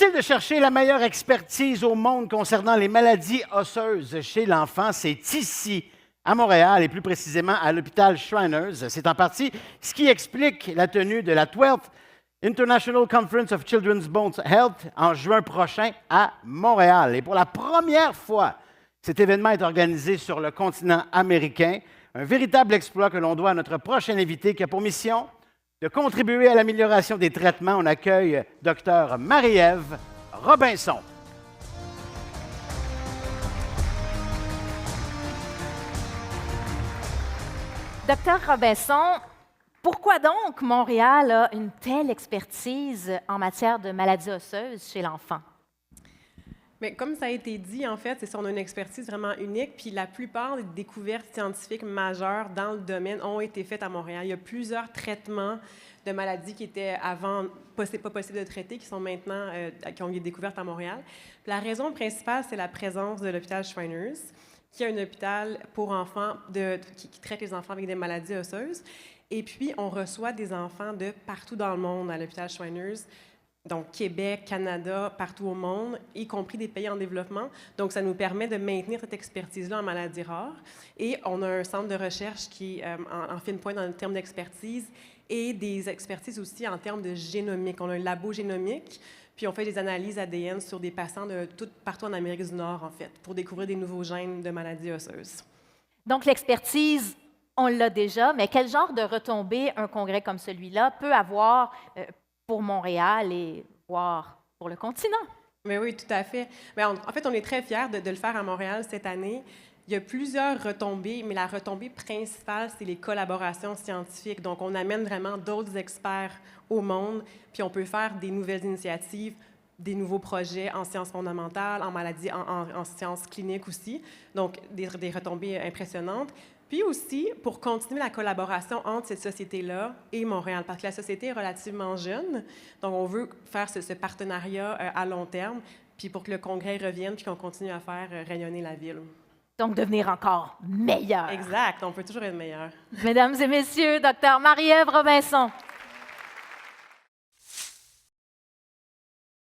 Difficile de chercher la meilleure expertise au monde concernant les maladies osseuses chez l'enfant. C'est ici, à Montréal, et plus précisément à l'hôpital Shriners. C'est en partie ce qui explique la tenue de la 12th International Conference of Children's Bone Health en juin prochain à Montréal. Et pour la première fois, cet événement est organisé sur le continent américain. Un véritable exploit que l'on doit à notre prochain invité qui a pour mission de contribuer à l'amélioration des traitements. On accueille Dr Marie-Ève Robinson. Docteur Robinson, pourquoi donc Montréal a une telle expertise en matière de maladies osseuses chez l'enfant? Mais comme ça a été dit, en fait, c'est ça, on a une expertise vraiment unique, puis la plupart des découvertes scientifiques majeures dans le domaine ont été faites à Montréal. Il y a plusieurs traitements de maladies qui étaient avant pas possibles de traiter, qui sont maintenant, qui ont été découvertes à Montréal. Puis la raison principale, c'est la présence de l'hôpital Shriners, qui est un hôpital pour enfants qui traite les enfants avec des maladies osseuses. Et puis, on reçoit des enfants de partout dans le monde à l'hôpital Shriners, donc Québec, Canada, partout au monde, y compris des pays en développement. Donc, ça nous permet de maintenir cette expertise-là en maladies rares. Et on a un centre de recherche qui en fait une pointe en termes d'expertise et des expertises aussi en termes de génomique. On a un labo génomique, puis on fait des analyses ADN sur des patients partout en Amérique du Nord, en fait, pour découvrir des nouveaux gènes de maladies osseuses. Donc, l'expertise, on l'a déjà, mais quel genre de retombées un congrès comme celui-là peut avoir pour Montréal et voire pour le continent? Mais oui, tout à fait. Mais en fait, on est très fiers de le faire à Montréal cette année. Il y a plusieurs retombées, mais la retombée principale, c'est les collaborations scientifiques. Donc, on amène vraiment d'autres experts au monde, puis on peut faire des nouvelles initiatives, des nouveaux projets en sciences fondamentales, en maladies, en sciences cliniques aussi. Donc, des retombées impressionnantes. Puis aussi, pour continuer la collaboration entre cette société-là et Montréal, parce que la société est relativement jeune, donc on veut faire ce partenariat à long terme, puis pour que le congrès revienne, puis qu'on continue à faire rayonner la ville. Donc, devenir encore meilleur. Exact, on peut toujours être meilleur. Mesdames et messieurs, Dr Marie-Ève Robinson.